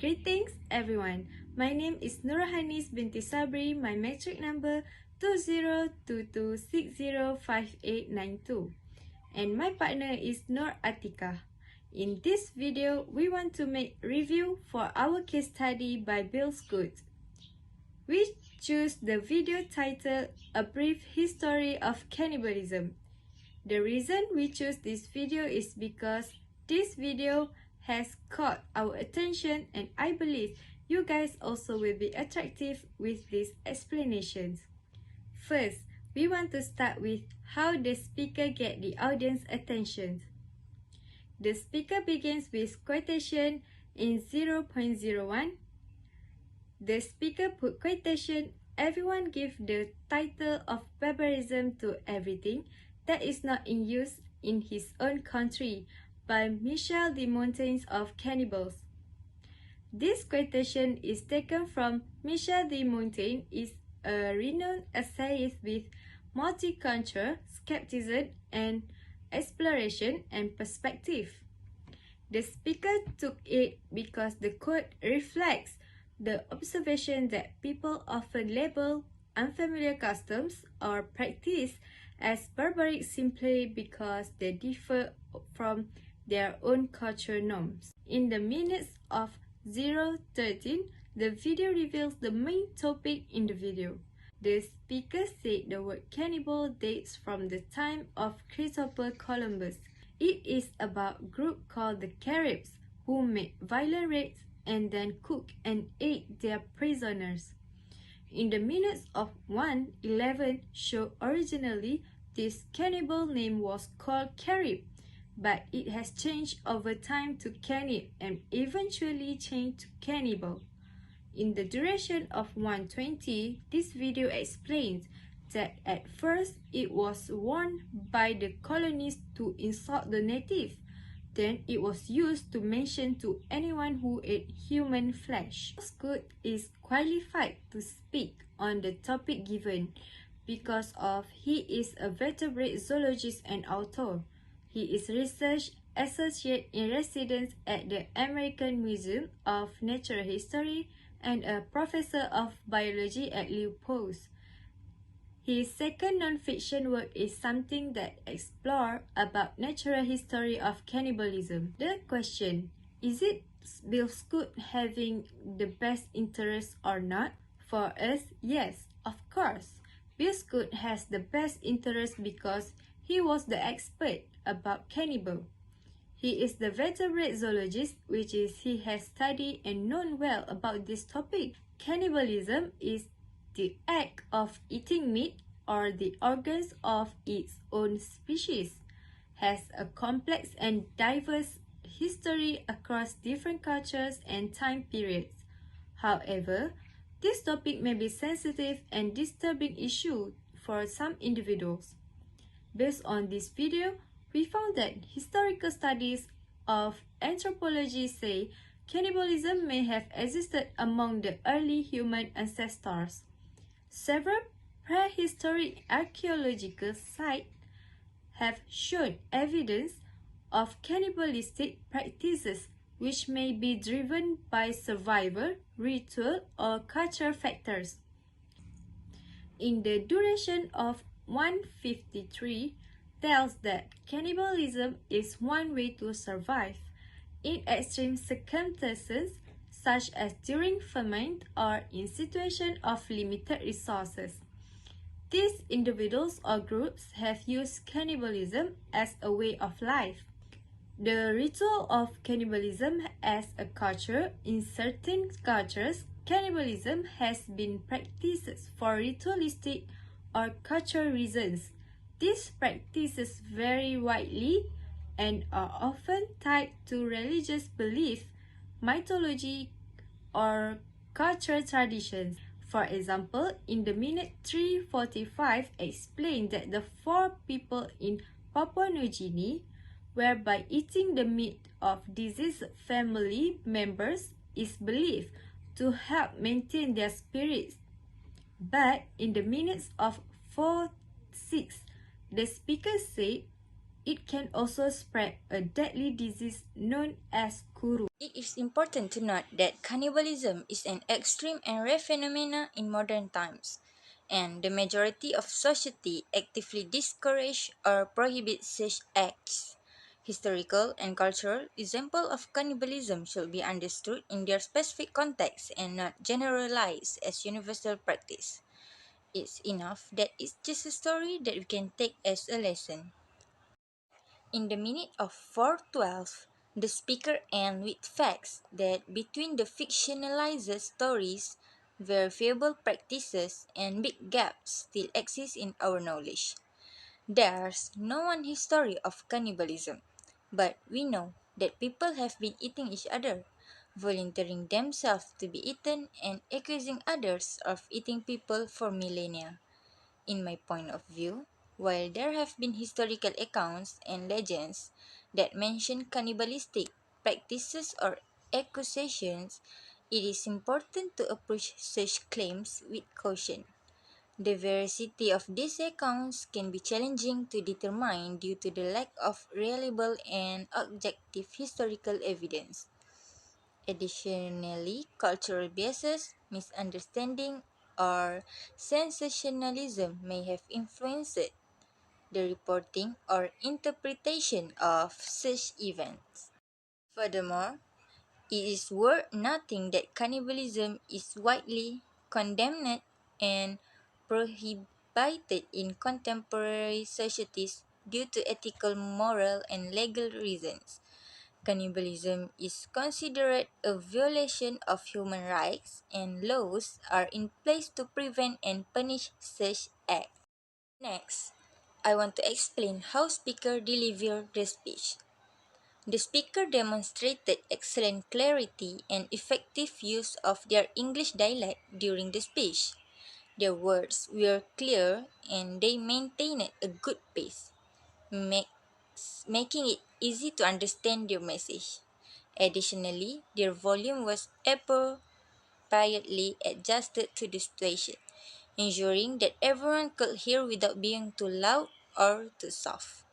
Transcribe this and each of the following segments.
Greetings everyone, my name is Nurhanis binti Sabri, my metric number 2022605892 and my partner is Nur Atika. In this video, we want to make review for our case study by Bill Scott. We choose the video title A Brief History of Cannibalism. The reason we choose this video is because this video has caught our attention and I believe you guys also will be attractive with these explanations. First, we want to start with how the speaker get the audience attention. The speaker begins with quotation in 0.01. The speaker put quotation, everyone give the title of barbarism to everything that is not in use in his own country, by Michel de Montaigne's of Cannibals. This quotation is taken from Michel de Montaigne, is a renowned essayist with multicultural skepticism and exploration and perspective. The speaker took it because the quote reflects the observation that people often label unfamiliar customs or practice as barbaric simply because they differ from their own cultural norms. In the minutes of 0:13, the video reveals the main topic in the video. The speaker said the word cannibal dates from the time of Christopher Columbus. It is about a group called the Caribs who made violent raids and then cooked and ate their prisoners. In the minutes of 1:11 show originally this cannibal name was called Carib, but it has changed over time to Cannib and eventually changed to Cannibal. In the duration of 1:20, this video explains that at first it was worn by the colonists to insult the native. Then it was used to mention to anyone who ate human flesh. Scott is qualified to speak on the topic given because of he is a vertebrate zoologist and author. He is research associate in residence at the American Museum of Natural History and a professor of biology at Leopold's. His second non-fiction work is something that explores about natural history of cannibalism. The question, is it Bill Scott having the best interest or not? For us, yes, of course. Bill Scott has the best interest because he was the expert about cannibal. He is the vertebrate zoologist, which is he has studied and known well about this topic. Cannibalism is the act of eating meat or the organs of its own species, has a complex and diverse history across different cultures and time periods. However, this topic may be sensitive and disturbing issue for some individuals. Based on this video, we found that historical studies of anthropology say cannibalism may have existed among the early human ancestors. Several prehistoric archaeological sites have shown evidence of cannibalistic practices which may be driven by survival, ritual, or cultural factors. In the duration of 153 tells that cannibalism is one way to survive in extreme circumstances such as during famine or in situations of limited resources. These individuals or groups have used cannibalism as a way of life. The ritual of cannibalism as a culture. In certain cultures, cannibalism has been practiced for ritualistic or cultural reasons. These practices vary widely and are often tied to religious belief, mythology, or cultural traditions. For example, in the minute 3:45 explained that the 4 people in Papua New Guinea, whereby eating the meat of deceased family members is believed to help maintain their spirits. But in the minutes of 4:06, the speaker said it can also spread a deadly disease known as kuru. It is important to note that cannibalism is an extreme and rare phenomenon in modern times, and the majority of society actively discourage or prohibit such acts. Historical and cultural examples of cannibalism should be understood in their specific context and not generalized as universal practice. It's enough that it's just a story that we can take as a lesson. In the minute of 4:12, the speaker ends with facts that between the fictionalized stories, verifiable practices, and big gaps still exist in our knowledge. There's no one history of cannibalism, but we know that people have been eating each other, volunteering themselves to be eaten, and accusing others of eating people for millennia. In my point of view, while there have been historical accounts and legends that mention cannibalistic practices or accusations, it is important to approach such claims with caution. The veracity of these accounts can be challenging to determine due to the lack of reliable and objective historical evidence. Additionally, cultural biases, misunderstanding, or sensationalism may have influenced the reporting or interpretation of such events. Furthermore, it is worth noting that cannibalism is widely condemned and prohibited in contemporary societies due to ethical, moral, and legal reasons. Cannibalism is considered a violation of human rights, and laws are in place to prevent and punish such acts. Next, I want to explain how speaker delivered the speech. The speaker demonstrated excellent clarity and effective use of their English dialect during the speech. Their words were clear and they maintained a good pace, making it easy to understand their message. Additionally, their volume was appropriately adjusted to the situation, ensuring that everyone could hear without being too loud or too soft.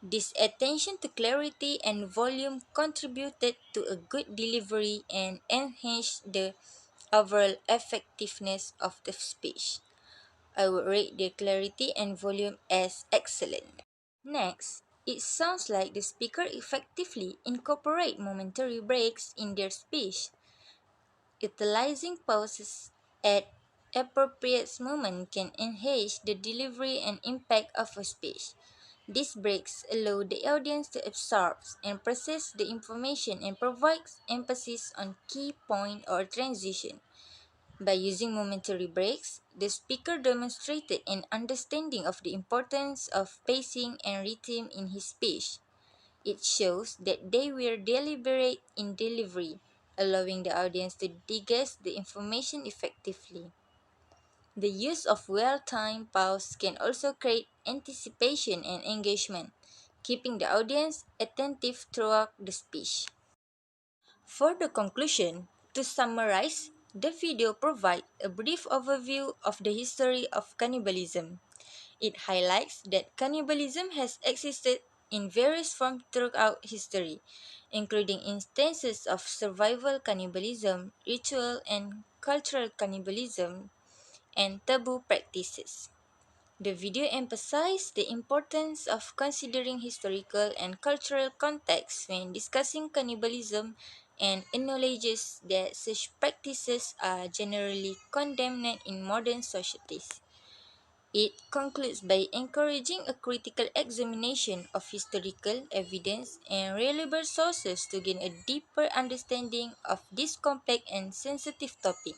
This attention to clarity and volume contributed to a good delivery and enhanced the overall effectiveness of the speech. I would rate the clarity and volume as excellent. Next, it sounds like the speaker effectively incorporate momentary breaks in their speech, utilizing pauses at appropriate moments can enhance the delivery and impact of a speech. These breaks allow the audience to absorb and process the information and provides emphasis on key point or transition. By using momentary breaks, the speaker demonstrated an understanding of the importance of pacing and rhythm in his speech. It shows that they were deliberate in delivery, allowing the audience to digest the information effectively. The use of well-timed pause can also create anticipation and engagement, keeping the audience attentive throughout the speech. For the conclusion, to summarize, the video provides a brief overview of the history of cannibalism. It highlights that cannibalism has existed in various forms throughout history, including instances of survival cannibalism, ritual and cultural cannibalism, and taboo practices. The video emphasized the importance of considering historical and cultural context when discussing cannibalism and acknowledges that such practices are generally condemned in modern societies. It concludes by encouraging a critical examination of historical evidence and reliable sources to gain a deeper understanding of this complex and sensitive topic.